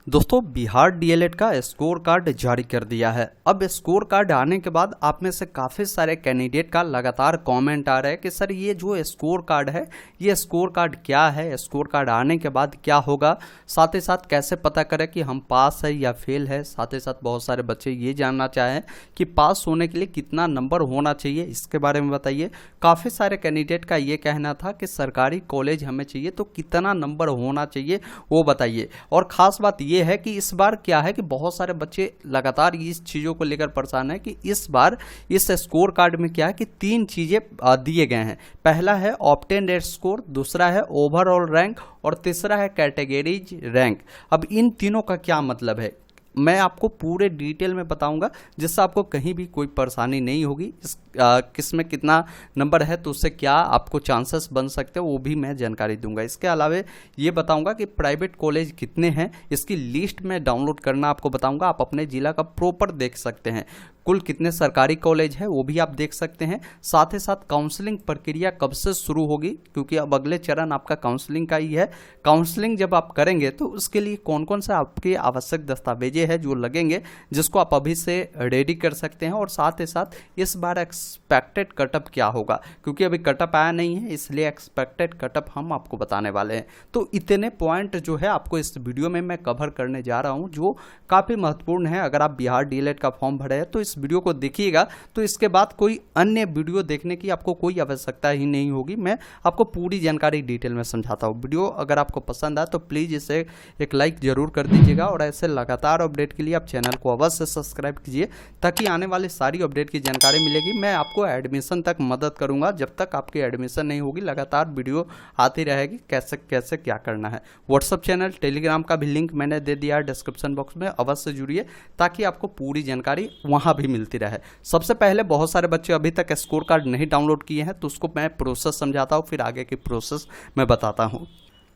दोस्तों बिहार डीएलएड का score card जारी कर दिया है। अब स्कोर कार्ड आने के बाद आप में से काफ़ी सारे कैंडिडेट का लगातार कमेंट आ रहा है कि सर ये जो स्कोर कार्ड है ये स्कोर कार्ड क्या है, स्कोर कार्ड आने के बाद क्या होगा, साथ ही साथ कैसे पता करें कि हम पास है या फेल है। साथ ही साथ बहुत सारे बच्चे ये जानना चाहें कि पास होने के लिए कितना नंबर होना चाहिए, इसके बारे में बताइए। काफ़ी सारे कैंडिडेट का ये कहना था कि सरकारी कॉलेज हमें चाहिए तो कितना नंबर होना चाहिए वो बताइए। और ख़ास बात ये है कि इस बार क्या है कि बहुत सारे बच्चे लगातार इस चीज़ों को लेकर परेशान है कि इस बार इस स्कोर कार्ड में क्या है कि 3 चीज़ें दिए गए हैं। पहला है ऑब्टेन्ड स्कोर, दूसरा है ओवरऑल रैंक और तीसरा है कैटेगरीज रैंक। अब इन तीनों का क्या मतलब है मैं आपको पूरे डिटेल में बताऊंगा, जिससे आपको कहीं भी कोई परेशानी नहीं होगी। किस में कितना नंबर है तो उससे क्या आपको चांसेस बन सकते हैं वो भी मैं जानकारी दूंगा। इसके अलावा ये बताऊंगा कि प्राइवेट कॉलेज कितने हैं, इसकी लिस्ट में डाउनलोड करना आपको बताऊंगा। आप अपने जिला का प्रॉपर देख सकते हैं, कुल कितने सरकारी कॉलेज है वो भी आप देख सकते हैं। साथ ही साथ काउंसलिंग प्रक्रिया कब से शुरू होगी, क्योंकि अब अगले चरण आपका काउंसलिंग का ही है। काउंसलिंग जब आप करेंगे तो उसके लिए कौन कौन से आपके आवश्यक दस्तावेजें हैं जो लगेंगे, जिसको आप अभी से रेडी कर सकते हैं। और साथ ही साथ इस बार एक्सपेक्टेड कटअप क्या होगा, क्योंकि अभी कटअप आया नहीं है, इसलिए एक्सपेक्टेड कटअप हम आपको बताने वाले हैं। तो इतने पॉइंट जो है आपको इस वीडियो में मैं कवर करने जा रहा हूँ जो काफ़ी महत्वपूर्ण है। अगर आप बिहार डीएलएड का फॉर्म भरे हैं तो इस वीडियो को देखिएगा, तो इसके बाद कोई अन्य वीडियो देखने की आपको कोई आवश्यकता ही नहीं होगी। मैं आपको पूरी जानकारी डिटेल में समझाता हूँ। वीडियो अगर आपको पसंद आए तो प्लीज़ इसे एक लाइक जरूर कर दीजिएगा और ऐसे लगातार अपडेट के लिए आप चैनल को अवश्य सब्सक्राइब कीजिए, ताकि आने वाली सारी अपडेट की जानकारी मिलेगी। मैं आपको एडमिशन तक मदद करूंगा, जब तक आपकी एडमिशन नहीं होगी लगातार वीडियो आती रहेगी कैसे कैसे क्या करना है। व्हाट्सअप चैनल, टेलीग्राम का भी लिंक मैंने दे दिया है डिस्क्रिप्शन बॉक्स में, अवश्य जुड़िए ताकि आपको पूरी जानकारी वहां भी मिलती रहे। सबसे पहले बहुत सारे बच्चे अभी तक स्कोर कार्ड नहीं डाउनलोड किए हैं, तो उसको मैं प्रोसेस समझाता हूँ, फिर आगे की प्रोसेस मैं बताता हूँ।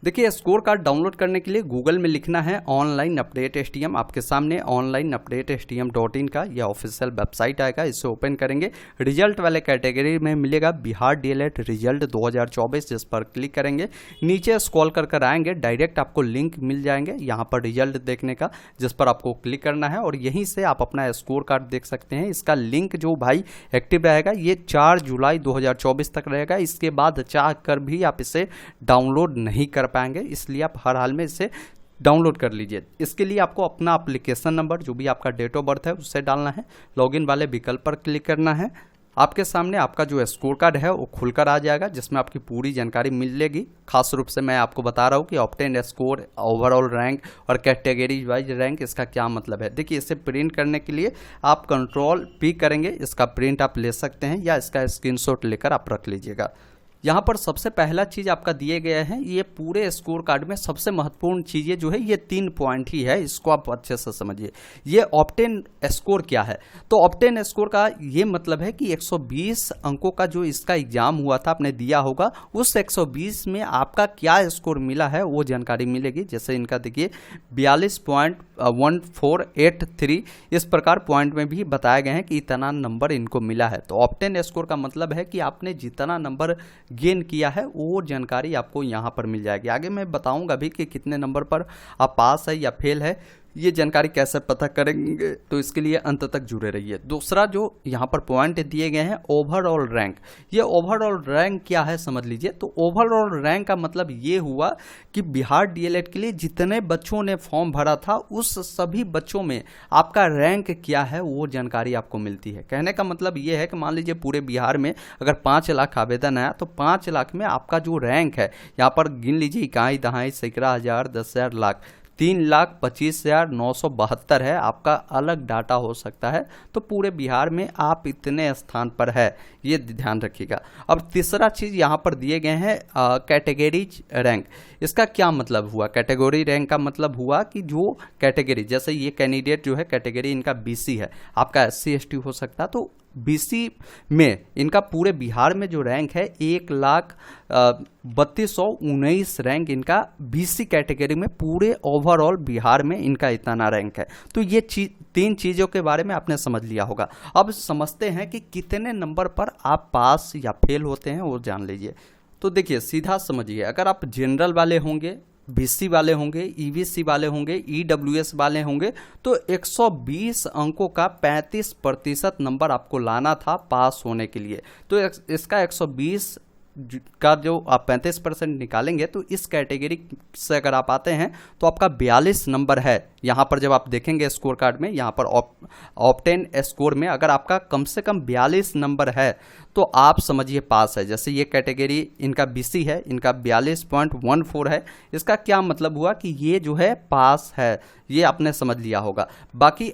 देखिए स्कोर कार्ड डाउनलोड करने के लिए गूगल में लिखना है ऑनलाइन अपडेट एसटीएम। आपके सामने ऑनलाइन अपडेट STM.in का यह ऑफिशियल वेबसाइट आएगा, इसे ओपन करेंगे। रिजल्ट वाले कैटेगरी में मिलेगा बिहार डीएलएड रिजल्ट 2024, जिस पर क्लिक करेंगे। नीचे स्क्रॉल कर आएंगे, डायरेक्ट आपको लिंक मिल जाएंगे यहाँ पर रिजल्ट देखने का, जिस पर आपको क्लिक करना है और यहीं से आप अपना स्कोर कार्ड देख सकते हैं। इसका लिंक जो भाई एक्टिव रहेगा ये 4 जुलाई 2024 तक रहेगा। इसके बाद चाह कर भी आप इसे डाउनलोड नहीं कर पाएंगे, इसलिए आप हर हाल में इसे डाउनलोड कर लीजिए। इसके लिए आपको अपना एप्लीकेशन नंबर जो भी आपका डेट ऑफ बर्थ है उससे डालना है, लॉगिन वाले विकल्प पर क्लिक करना है। आपके सामने आपका जो स्कोर कार्ड है वो खुलकर आ जाएगा, जिसमें आपकी पूरी जानकारी मिलेगी। खास रूप से मैं आपको बता रहा हूँ कि ऑब्टेन्ड स्कोर, ओवरऑल रैंक और कैटेगरी वाइज रैंक, इसका क्या मतलब है। देखिए इसे प्रिंट करने के लिए आप Ctrl+P करेंगे, इसका प्रिंट आप ले सकते हैं या इसका स्क्रीनशॉट लेकर आप रख लीजिएगा। यहाँ पर सबसे पहला चीज़ आपका दिए गया है, ये पूरे स्कोर कार्ड में सबसे महत्वपूर्ण चीज़ें जो है ये 3 पॉइंट ही है, इसको आप अच्छे से समझिए। ये ऑब्टेन स्कोर क्या है, तो ऑब्टेन स्कोर का ये मतलब है कि 120 अंकों का जो इसका एग्जाम हुआ था आपने दिया होगा, उस 120 में आपका क्या स्कोर मिला है वो जानकारी मिलेगी। जैसे इनका देखिए 42.1483, इस प्रकार पॉइंट में भी बताए गए हैं कि इतना नंबर इनको मिला है। तो ऑब्टेन स्कोर का मतलब है कि आपने जितना नंबर गेन किया है वो जानकारी आपको यहाँ पर मिल जाएगी। आगे मैं बताऊंगा भी कि कितने नंबर पर आप पास है या फेल है, ये जानकारी कैसे पता करेंगे, तो इसके लिए अंत तक जुड़े रहिए। दूसरा जो यहाँ पर पॉइंट दिए गए हैं ओवरऑल रैंक, ये ओवरऑल रैंक क्या है समझ लीजिए। तो ओवरऑल रैंक का मतलब ये हुआ कि बिहार डीएलएड के लिए जितने बच्चों ने फॉर्म भरा था उस सभी बच्चों में आपका रैंक क्या है वो जानकारी आपको मिलती है। कहने का मतलब ये है कि मान लीजिए पूरे बिहार में अगर 5 लाख आवेदन आया तो 5 लाख में आपका जो रैंक है, यहाँ पर गिन लीजिए इकाई, दहाई, सैकड़ा, हजार, 10,000, लाख, 3,25,972 है आपका अलग डाटा हो सकता है। तो पूरे बिहार में आप इतने स्थान पर है, ये ध्यान रखिएगा। अब तीसरा चीज़ यहाँ पर दिए गए हैं कैटेगरीज रैंक। इसका क्या मतलब हुआ, कैटेगरी रैंक का मतलब हुआ कि जो कैटेगरी, जैसे ये कैंडिडेट जो है कैटेगरी इनका BC है, आपका SC ST हो सकता है, तो BC में इनका पूरे बिहार में जो रैंक है 1,32,19 रैंक इनका BC कैटेगरी में पूरे ओवरऑल बिहार में इनका इतना रैंक है। तो ये 3 चीज़ों के बारे में आपने समझ लिया होगा। अब समझते हैं कि कितने नंबर पर आप पास या फेल होते हैं वो जान लीजिए। तो देखिए सीधा समझिए, अगर आप जनरल वाले होंगे बीसी वाले होंगे, ईवीसी वाले होंगे, ईडब्ल्यूएस वाले होंगे, तो 120 अंकों का 35% नंबर आपको लाना था पास होने के लिए। तो इसका 120 का जो आप 35% निकालेंगे तो इस कैटेगरी से अगर आप आते हैं तो आपका 42 नंबर है। यहाँ पर जब आप देखेंगे स्कोर कार्ड में, यहाँ पर ऑप्टेन स्कोर में अगर आपका कम से कम 42 नंबर है तो आप समझिए पास है। जैसे ये कैटेगरी इनका बीसी है, इनका 42.14 है, इसका क्या मतलब हुआ कि ये जो है पास है, ये आपने समझ लिया होगा। बाकी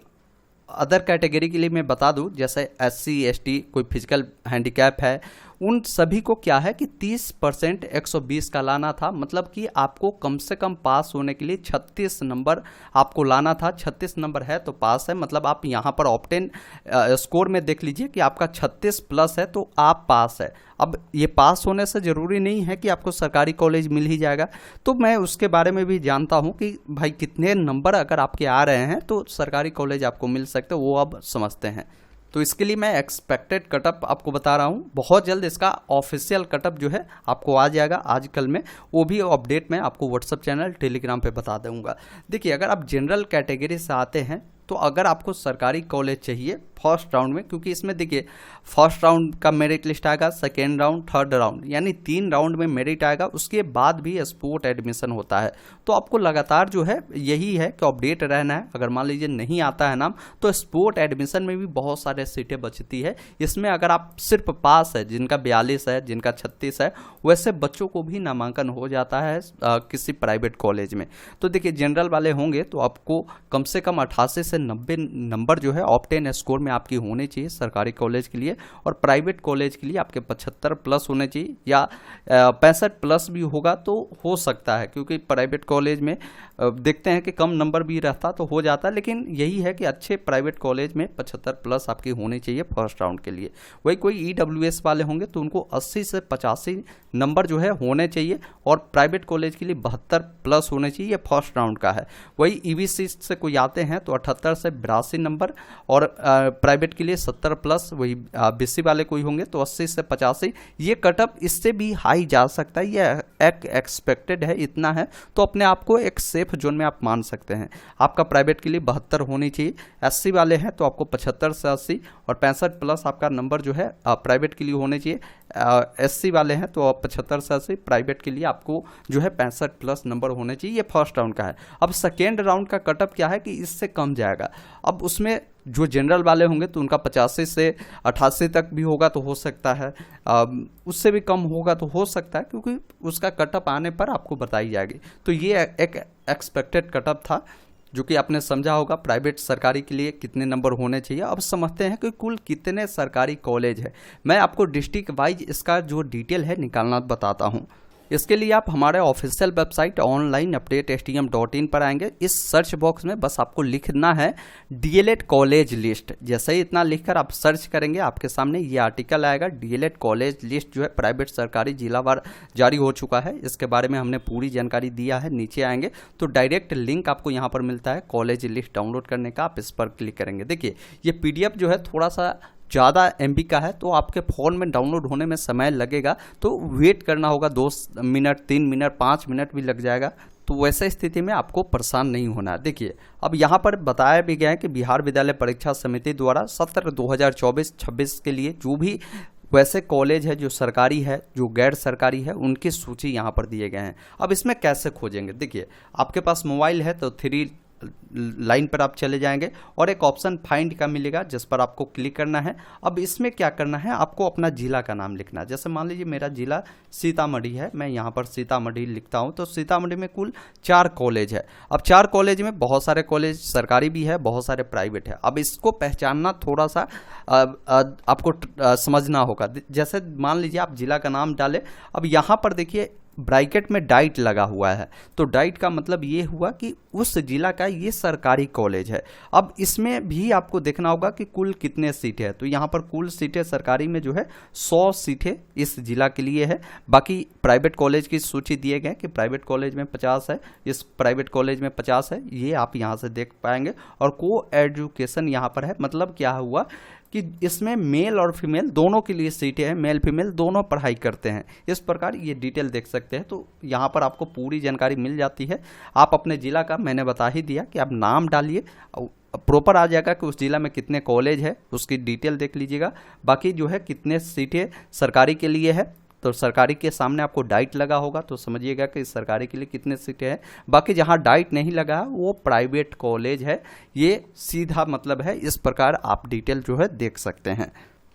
अदर कैटेगरी के लिए मैं बता दूं, जैसे SC ST कोई फिजिकल हैंडीकैप है, उन सभी को क्या है कि 30% 120 का लाना था, मतलब कि आपको कम से कम पास होने के लिए 36 नंबर आपको लाना था। 36 नंबर है तो पास है, मतलब आप यहाँ पर ऑप्टेन स्कोर में देख लीजिए कि आपका 36 प्लस है तो आप पास है। अब ये पास होने से ज़रूरी नहीं है कि आपको सरकारी कॉलेज मिल ही जाएगा, तो मैं उसके बारे में भी जानता हूँ कि भाई कितने नंबर अगर आपके आ रहे हैं तो सरकारी कॉलेज आपको मिल सकते, वो अब समझते हैं। तो इसके लिए मैं एक्सपेक्टेड कटअप आपको बता रहा हूँ। बहुत जल्द इसका ऑफिशियल कटअप जो है आपको आ जाएगा आजकल में, वो भी अपडेट मैं आपको व्हाट्सअप चैनल टेलीग्राम पे बता दूंगा। देखिए, अगर आप जनरल कैटेगरी से आते हैं तो अगर आपको सरकारी कॉलेज चाहिए फर्स्ट राउंड में, क्योंकि इसमें देखिए फर्स्ट राउंड का मेरिट लिस्ट आएगा, सेकेंड राउंड, थर्ड राउंड, यानी 3 राउंड में मेरिट आएगा, उसके बाद भी स्पोर्ट एडमिशन होता है। तो आपको लगातार जो है यही है कि अपडेट रहना है। अगर मान लीजिए नहीं आता है नाम तो स्पोर्ट एडमिशन में भी बहुत सारे सीटें बचती है। इसमें अगर आप सिर्फ पास है, जिनका 42 है, जिनका 36 है, वैसे बच्चों को भी नामांकन हो जाता है किसी प्राइवेट कॉलेज में। तो देखिए, जनरल वाले होंगे तो आपको कम से कम 88 से 90 नंबर जो है ऑप्टेन स्कोर में आपकी होने चाहिए सरकारी कॉलेज के लिए, और प्राइवेट कॉलेज के लिए आपके 75 प्लस होने चाहिए, या 65 प्लस भी होगा तो हो सकता है, क्योंकि प्राइवेट कॉलेज में देखते हैं कि कम नंबर भी रहता तो हो जाता है, लेकिन यही है कि अच्छे प्राइवेट कॉलेज में 75 प्लस आपकी होनी चाहिए फर्स्ट राउंड के लिए। वही कोई ईडब्ल्यूएस वाले होंगे तो उनको 80 से 85 नंबर जो है होने चाहिए, और प्राइवेट कॉलेज के लिए 72 प्लस होने चाहिए, ये फर्स्ट राउंड का है। वही ईवीसी से कोई आते हैं तो 78 से 82 नंबर, और प्राइवेट के लिए 70 प्लस। वही बीसी वाले कोई होंगे तो 80 से 85। ये कटअप इससे भी हाई जा सकता है, ये एक एक्सपेक्टेड है, इतना है तो अपने आप को एक सेफ जोन में आप मान सकते हैं। आपका प्राइवेट के लिए 72 होनी चाहिए, SC वाले हैं तो आपको 75 से 80 और 65 प्लस आपका नंबर जो है प्राइवेट के लिए होने चाहिए। SC वाले हैं तो 75 से 80, प्राइवेट के लिए आपको जो है 65 प्लस नंबर होने चाहिए। ये फर्स्ट राउंड का है। अब सेकेंड राउंड का कटअप क्या है कि इससे कम जाएगा। अब उसमें जो जनरल वाले होंगे तो उनका 85 से 88 तक भी होगा तो हो सकता है, उससे भी कम होगा तो हो सकता है, क्योंकि उसका कटअप आने पर आपको बताई जाएगी। तो ये एक एक्सपेक्टेड कटअप था जो कि आपने समझा होगा प्राइवेट सरकारी के लिए कितने नंबर होने चाहिए। अब समझते हैं कि कुल कितने सरकारी कॉलेज है। मैं आपको डिस्ट्रिक्ट वाइज इसका जो डिटेल है निकालना बताता हूँ। इसके लिए आप हमारे ऑफिशियल वेबसाइट onlineupdatestm.in पर आएंगे। इस सर्च बॉक्स में बस आपको लिखना है DLED कॉलेज लिस्ट। जैसे ही इतना लिखकर आप सर्च करेंगे आपके सामने ये आर्टिकल आएगा। DLED कॉलेज लिस्ट जो है प्राइवेट सरकारी जिलावार जारी हो चुका है, इसके बारे में हमने पूरी जानकारी दिया है। नीचे आएंगे तो डायरेक्ट लिंक आपको यहाँ पर मिलता है कॉलेज लिस्ट डाउनलोड करने का, आप इस पर क्लिक करेंगे। देखिए, ये PDF जो है थोड़ा सा ज़्यादा MB का है तो आपके फ़ोन में डाउनलोड होने में समय लगेगा, तो वेट करना होगा 2 मिनट, 3 मिनट, 5 मिनट भी लग जाएगा। तो वैसे स्थिति में आपको परेशान नहीं होना है। देखिए, अब यहाँ पर बताया भी गया है कि बिहार विद्यालय परीक्षा समिति द्वारा सत्र 2024-26 के लिए जो भी वैसे कॉलेज है जो सरकारी है, जो गैर सरकारी है, उनकी सूची यहाँ पर दिए गए हैं। अब इसमें कैसे खोजेंगे? देखिए, आपके पास मोबाइल है तो 3 लाइन पर आप चले जाएंगे और एक ऑप्शन फाइंड का मिलेगा जिस पर आपको क्लिक करना है। अब इसमें क्या करना है, आपको अपना जिला का नाम लिखना है। जैसे मान लीजिए मेरा जिला सीतामढ़ी है, मैं यहाँ पर सीतामढ़ी लिखता हूँ, तो सीतामढ़ी में कुल 4 कॉलेज है। अब 4 कॉलेज में बहुत सारे कॉलेज सरकारी भी है, बहुत सारे प्राइवेट है। अब इसको पहचानना थोड़ा सा आपको समझना होगा। जैसे मान लीजिए आप जिला का नाम डालें, अब यहाँ पर देखिए ब्रैकेट में डाइट लगा हुआ है, तो डाइट का मतलब ये हुआ कि उस जिला का ये सरकारी कॉलेज है। अब इसमें भी आपको देखना होगा कि कुल कितने सीटें हैं, तो यहाँ पर कुल सीटें सरकारी में जो है 100 सीटें इस जिला के लिए है। बाकी प्राइवेट कॉलेज की सूची दिए गए कि प्राइवेट कॉलेज में 50 है, इस प्राइवेट कॉलेज में 50 है, ये आप यहाँ से देख पाएंगे। और को एजुकेशन यहाँ पर है, मतलब क्या हुआ कि इसमें मेल और फीमेल दोनों के लिए सीटें हैं, मेल फीमेल दोनों पढ़ाई करते हैं। इस प्रकार ये डिटेल देख सकते हैं। तो यहाँ पर आपको पूरी जानकारी मिल जाती है। आप अपने ज़िला का मैंने बता ही दिया कि आप नाम डालिए, प्रॉपर आ जाएगा कि उस ज़िला में कितने कॉलेज है, उसकी डिटेल देख लीजिएगा। बाकी जो है कितने सीटें सरकारी के लिए है, तो सरकारी के सामने आपको डाइट लगा होगा, तो समझिएगा कि सरकारी के लिए कितने सीटें हैं। बाकी जहां डाइट नहीं लगा वो प्राइवेट कॉलेज है, ये सीधा मतलब है। इस प्रकार आप डिटेल जो है देख सकते हैं।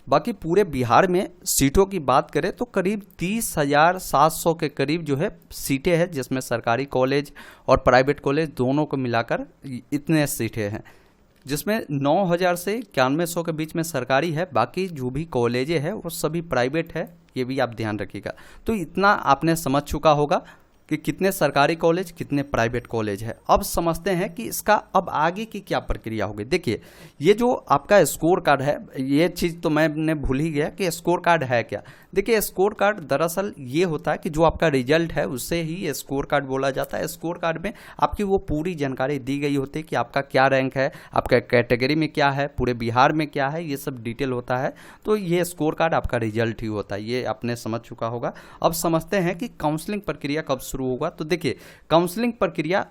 बाकी पूरे बिहार में सीटों की बात करें तो करीब 30,700 के करीब जो है सीटें हैं, जिसमें सरकारी कॉलेज और प्राइवेट कॉलेज दोनों को मिलाकर इतने सीटें हैं, जिसमें 9,000 से 9100 के बीच में सरकारी है। बाकी जो भी कॉलेजें हैं वो सभी प्राइवेट है, ये भी आप ध्यान रखिएगा। तो इतना आपने समझ चुका होगा कि कितने सरकारी कॉलेज कितने प्राइवेट कॉलेज है। अब समझते हैं कि इसका अब आगे की क्या प्रक्रिया होगी। देखिए, ये जो आपका स्कोर कार्ड है, ये चीज़ तो मैंने भूल ही गया कि स्कोर कार्ड है क्या। देखिए, स्कोर कार्ड दरअसल ये होता है कि जो आपका रिजल्ट है उससे ही स्कोर कार्ड बोला जाता है। स्कोर कार्ड में आपकी वो पूरी जानकारी दी गई होती है कि आपका क्या रैंक है, आपका कैटेगरी में क्या है, पूरे बिहार में क्या है, ये सब डिटेल होता है। तो ये स्कोर कार्ड आपका रिजल्ट ही होता है, ये आपने समझ चुका होगा। अब समझते हैं कि काउंसलिंग प्रक्रिया कब शुरू होगा। तो देखिए, काउंसलिंग प्रक्रिया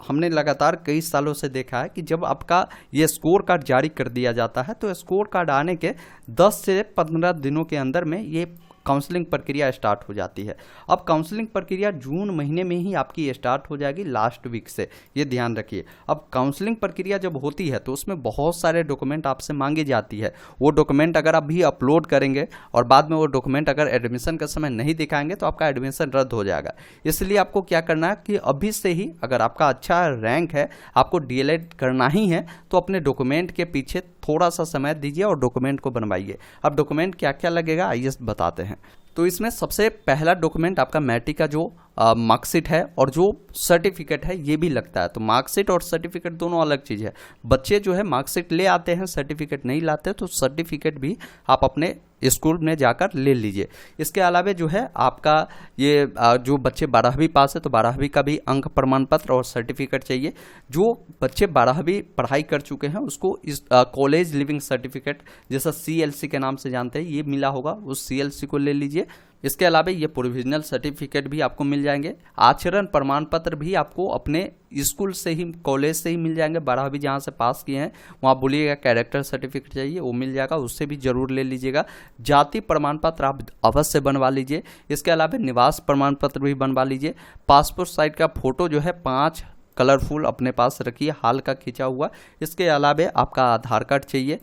हमने लगातार कई सालों से देखा है कि जब आपका ये स्कोर कार्ड जारी कर दिया जाता है तो स्कोर कार्ड आने के 10 से 15 दिनों के अंदर में ये काउंसलिंग प्रक्रिया स्टार्ट हो जाती है। अब काउंसलिंग प्रक्रिया जून महीने में ही आपकी स्टार्ट हो जाएगी, लास्ट वीक से, ये ध्यान रखिए। अब काउंसलिंग प्रक्रिया जब होती है तो उसमें बहुत सारे डॉक्यूमेंट आपसे मांगी जाती है। वो डॉक्यूमेंट अगर आप भी अपलोड करेंगे और बाद में वो डॉक्यूमेंट अगर एडमिशन के समय नहीं दिखाएंगे तो आपका एडमिशन रद्द हो जाएगा। इसलिए आपको क्या करना है कि अभी से ही, अगर आपका अच्छा रैंक है, आपको डीएलएड करना ही है, तो अपने डॉक्यूमेंट के पीछे थोड़ा सा समय दीजिए और डॉक्यूमेंट को बनवाइए। अब डॉक्यूमेंट क्या क्या लगेगा आइए बताते हैं। तो इसमें सबसे पहला डॉक्यूमेंट आपका मैट्रिक का जो मार्कशीट है और जो सर्टिफिकेट है ये भी लगता है। तो मार्कशीट और सर्टिफिकेट दोनों अलग चीज़ है। बच्चे जो है मार्कशीट ले आते हैं, सर्टिफिकेट नहीं लाते, तो सर्टिफिकेट भी आप अपने स्कूल में जाकर ले लीजिए। इसके अलावा जो है आपका ये जो बच्चे 12वीं पास है तो 12वीं का भी अंक प्रमाण पत्र और सर्टिफिकेट चाहिए। जो बच्चे 12वीं पढ़ाई कर चुके हैं उसको इस कॉलेज लिविंग सर्टिफिकेट, जैसा CLC के नाम से जानते हैं, ये मिला होगा, उस CLC को ले लीजिए। इसके अलावा ये प्रोविजनल सर्टिफिकेट भी आपको मिल जाएंगे। आचरण प्रमाण पत्र भी आपको अपने स्कूल से ही, कॉलेज से ही मिल जाएंगे। 12वीं जहाँ से पास किए हैं वहाँ बोलिएगा कैरेक्टर सर्टिफिकेट चाहिए, वो मिल जाएगा, उससे भी जरूर ले लीजिएगा। जाति प्रमाण पत्र आप अवश्य बनवा लीजिए। इसके अलावा निवास प्रमाण पत्र भी बनवा लीजिए। पासपोर्ट साइज का फोटो जो है 5 कलरफुल अपने पास रखिए, हाल का खींचा हुआ। इसके अलावा आपका आधार कार्ड चाहिए।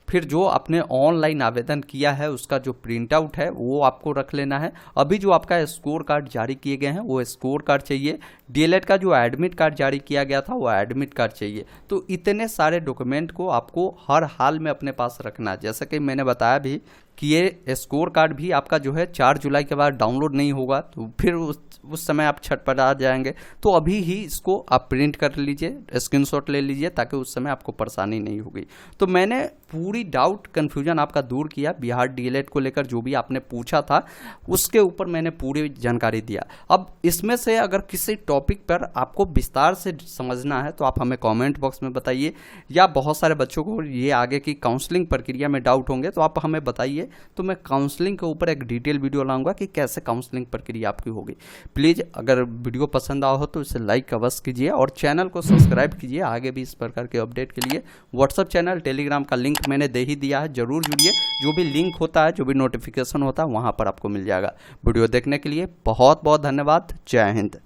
फिर जो आपने ऑनलाइन आवेदन किया है उसका जो प्रिंट आउट है वो आपको रख लेना है। अभी जो आपका स्कोर कार्ड जारी किए गए हैं वो स्कोर कार्ड चाहिए। डीएलएड का जो एडमिट कार्ड जारी किया गया था वो एडमिट कार्ड चाहिए। तो इतने सारे डॉक्यूमेंट को आपको हर हाल में अपने पास रखना है। जैसा कि मैंने बताया भी कि ये स्कोर कार्ड भी आपका जो है 4 जुलाई के बाद डाउनलोड नहीं होगा, तो फिर उस समय आप छटपटा जाएंगे। तो अभी ही इसको आप प्रिंट कर लीजिए, स्क्रीनशॉट ले लीजिए, ताकि उस समय आपको परेशानी नहीं होगी। तो मैंने पूरी डाउट कन्फ्यूजन आपका दूर किया बिहार डीएलएड को लेकर, जो भी आपने पूछा था उसके ऊपर मैंने पूरी जानकारी दिया। अब इसमें से अगर किसी टॉपिक पर आपको विस्तार से समझना है तो आप हमें कमेंट बॉक्स में बताइए, या बहुत सारे बच्चों को ये आगे की काउंसलिंग प्रक्रिया में डाउट होंगे तो आप हमें बताइए, तो मैं काउंसलिंग के ऊपर एक डिटेल वीडियो लाऊंगा कि कैसे काउंसलिंग प्रक्रिया आपकी होगी। प्लीज़ अगर वीडियो पसंद आया हो तो इसे लाइक अवश्य कीजिए और चैनल को सब्सक्राइब कीजिए। आगे भी इस प्रकार के अपडेट के लिए व्हाट्सएप चैनल, टेलीग्राम का लिंक मैंने दे ही दिया है, जरूर जुड़िए। जो भी लिंक होता है, जो भी नोटिफिकेशन होता है, वहाँ पर आपको मिल जाएगा। वीडियो देखने के लिए बहुत बहुत धन्यवाद। जय हिंद।